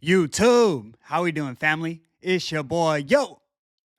YouTube, how we doing, family? It's your boy, Yo.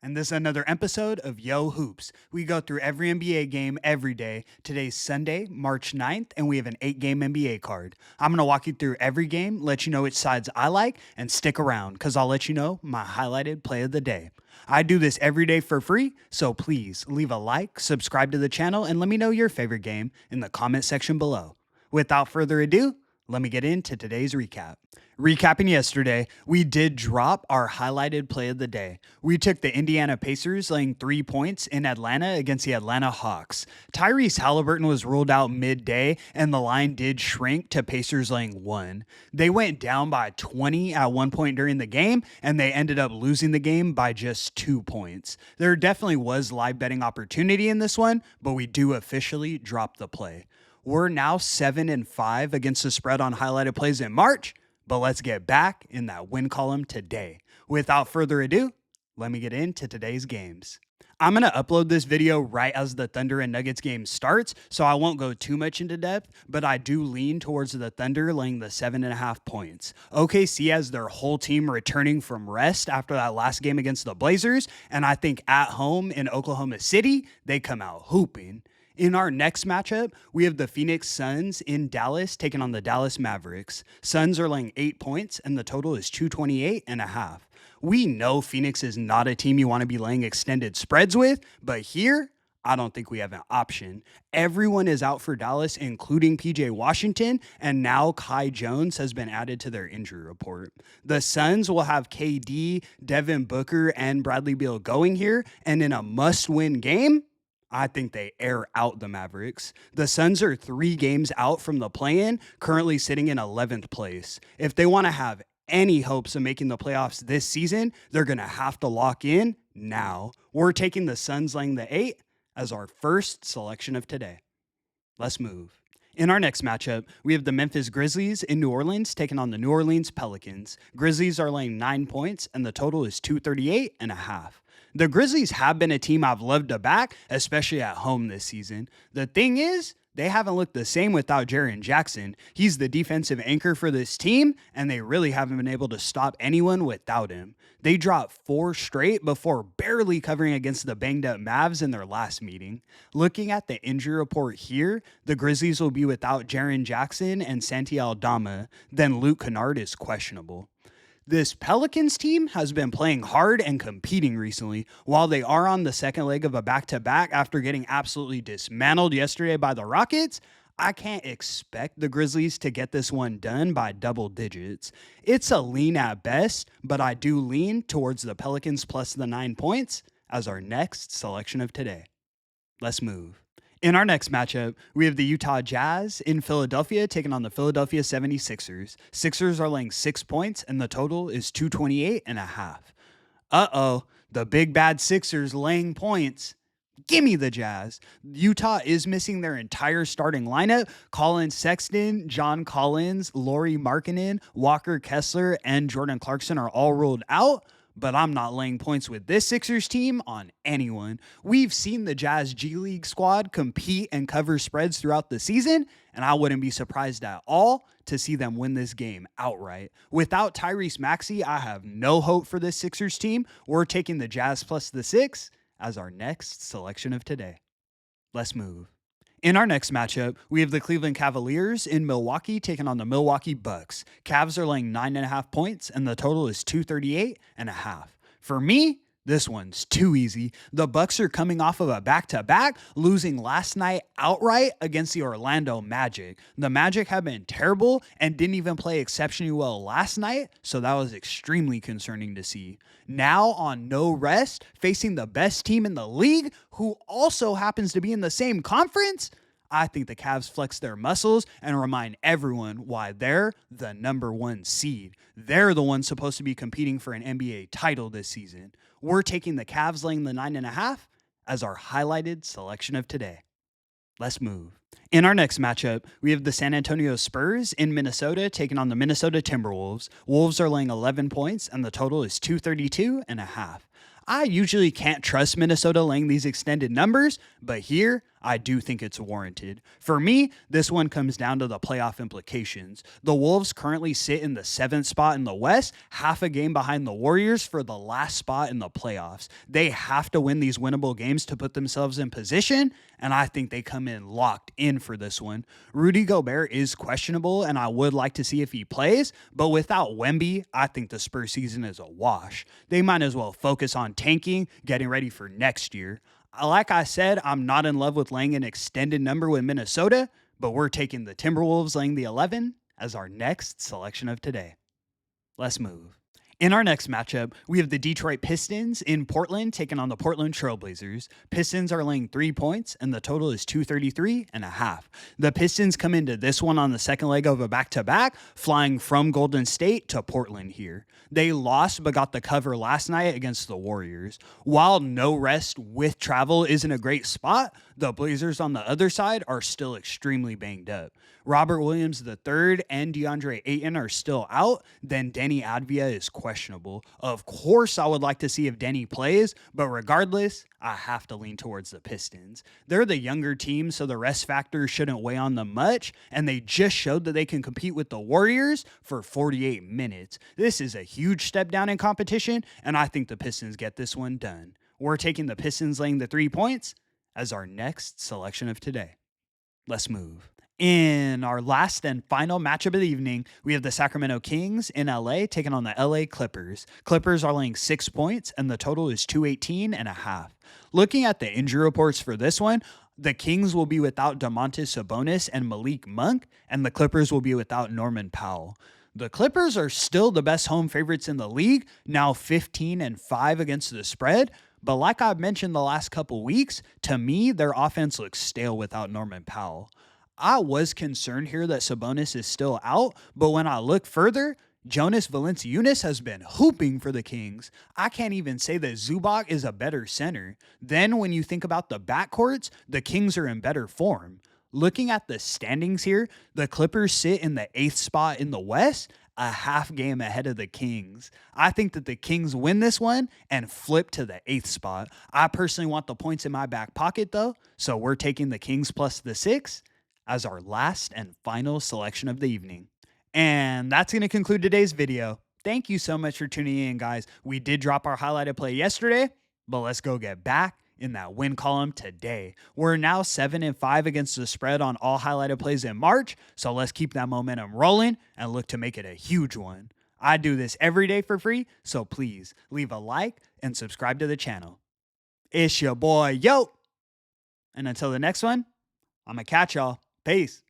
And this is another episode of Yo Hoops. We go through every NBA game every day. Today's Sunday, March 9th, and we have an 8-game NBA card. I'm going to walk you through every game, let you know which sides I like, and stick around because I'll let you know my highlighted play of the day. I do this every day for free, so please leave a like, subscribe to the channel, and let me know your favorite game in the comment section below. Without further ado, let me get into today's recap. Recapping yesterday, we did drop our highlighted play of the day. We took the Indiana Pacers laying 3 points in Atlanta against the Atlanta Hawks. Tyrese Halliburton was ruled out midday, and the line did shrink to Pacers laying 1. They went down by 20 at one point during the game, and they ended up losing the game by just 2 points. There definitely was live betting opportunity in this one, but we do officially drop the play. We're now 7-5 against the spread on highlighted plays in March, but let's get back in that win column today. Without further ado, let me get into today's games. I'm going to upload this video right as the Thunder and Nuggets game starts, so I won't go too much into depth, but I do lean towards the Thunder laying the 7.5 points. OKC has their whole team returning from rest after that last game against the Blazers, and I think at home in Oklahoma City, they come out hooping. In our next matchup, we have the Phoenix Suns in Dallas taking on the Dallas Mavericks. Suns are laying 8 points, and the total is 228.5. We know Phoenix is not a team you want to be laying extended spreads with, but here, I don't think we have an option. Everyone is out for Dallas, including PJ Washington, and now Kai Jones has been added to their injury report. The Suns will have KD, Devin Booker, and Bradley Beal going here, and in a must-win game, I think they air out the Mavericks. The Suns are 3 games out from the play-in, currently sitting in 11th place. If they want to have any hopes of making the playoffs this season, they're going to have to lock in now. We're taking the Suns laying the 8 as our first selection of today. Let's move. In our next matchup, we have the Memphis Grizzlies in New Orleans taking on the New Orleans Pelicans. Grizzlies are laying 9 points, and the total is 238.5. The Grizzlies have been a team I've loved to back, especially at home this season. The thing is, they haven't looked the same without Jaren Jackson. He's the defensive anchor for this team, and they really haven't been able to stop anyone without him. They dropped 4 straight before barely covering against the banged-up Mavs in their last meeting. Looking at the injury report here, the Grizzlies will be without Jaren Jackson and Santi Aldama. Then Luke Kennard is questionable. This Pelicans team has been playing hard and competing recently. While they are on the second leg of a back-to-back after getting absolutely dismantled yesterday by the Rockets, I can't expect the Grizzlies to get this one done by double digits. It's a lean at best, but I do lean towards the Pelicans plus the 9 points as our next selection of today. Let's move. In our next matchup, we have the Utah Jazz in Philadelphia taking on the Philadelphia 76ers. Sixers are laying 6 points, and the total is 228.5. Uh-oh, the big bad Sixers laying points. Give me the Jazz. Utah is missing their entire starting lineup. Colin Sexton, John Collins, Lauri Markkanen, Walker Kessler, and Jordan Clarkson are all ruled out. But I'm not laying points with this Sixers team on anyone. We've seen the Jazz G League squad compete and cover spreads throughout the season, and I wouldn't be surprised at all to see them win this game outright. Without Tyrese Maxey, I have no hope for this Sixers team. We're taking the Jazz plus the 6 as our next selection of today. Let's move. In our next matchup, we have the Cleveland Cavaliers in Milwaukee taking on the Milwaukee Bucks. Cavs are laying 9.5 points, and the total is 238.5. For me, this one's too easy. The Bucks are coming off of a back-to-back, losing last night outright against the Orlando Magic. The Magic have been terrible and didn't even play exceptionally well last night, so that was extremely concerning to see. Now on no rest, facing the best team in the league, who also happens to be in the same conference, I think the Cavs flex their muscles and remind everyone why they're the number 1 seed. They're the ones supposed to be competing for an NBA title this season. We're taking the Cavs laying the 9.5 as our highlighted selection of today. Let's move. In our next matchup, we have the San Antonio Spurs in Minnesota taking on the Minnesota Timberwolves. Wolves are laying 11 points, and the total is 232.5. I usually can't trust Minnesota laying these extended numbers, but here I do think it's warranted. For me, this one comes down to the playoff implications. The Wolves currently sit in the 7th spot in the West, half a game behind the Warriors for the last spot in the playoffs. They have to win these winnable games to put themselves in position, and I think they come in locked in for this one. Rudy Gobert is questionable, and I would like to see if he plays, but without Wemby, I think the Spurs season is a wash. They might as well focus on tanking, getting ready for next year. Like I said, I'm not in love with laying an extended number with Minnesota, but we're taking the Timberwolves laying the 11 as our next selection of today. Let's move. In our next matchup, we have the Detroit Pistons in Portland taking on the Portland Trailblazers. Pistons are laying 3 points, and the total is 233.5. The Pistons come into this one on the second leg of a back-to-back, flying from Golden State to Portland here. They lost but got the cover last night against the Warriors. While no rest with travel isn't a great spot, the Blazers on the other side are still extremely banged up. Robert Williams III and DeAndre Ayton are still out, then Denny Advia is questionable. Of course, I would like to see if Denny plays, but regardless, I have to lean towards the Pistons. They're the younger team, so the rest factor shouldn't weigh on them much, and they just showed that they can compete with the Warriors for 48 minutes. This is a huge step down in competition, and I think the Pistons get this one done. We're taking the Pistons laying the 3 points as our next selection of today. Let's move. In our last and final matchup of the evening, we have the Sacramento Kings in LA taking on the LA Clippers. Clippers are laying 6 points, and the total is 218.5. Looking at the injury reports for this one, the Kings will be without Domantas Sabonis and Malik Monk, and the Clippers will be without Norman Powell. The Clippers are still the best home favorites in the league, now 15-5 against the spread. But like I've mentioned the last couple weeks, to me, their offense looks stale without Norman Powell. I was concerned here that Sabonis is still out, but when I look further, Jonas Valanciunas has been hooping for the Kings. I can't even say that Zubac is a better center. Then when you think about the backcourts, the Kings are in better form. Looking at the standings here, the Clippers sit in the 8th spot in the West, a half game ahead of the Kings. I think that the Kings win this one and flip to the 8th spot. I personally want the points in my back pocket though, so we're taking the Kings plus the 6 as our last and final selection of the evening. And that's going to conclude today's video. Thank you so much for tuning in, guys. We did drop our highlighted play yesterday, but let's go get back in that win column today. We're now 7-5 against the spread on all highlighted plays in March, so let's keep that momentum rolling and look to make it a huge one. I do this every day for free, so please leave a like and subscribe to the channel. It's your boy, Yo! And until the next one, I'm going to catch y'all. Peace.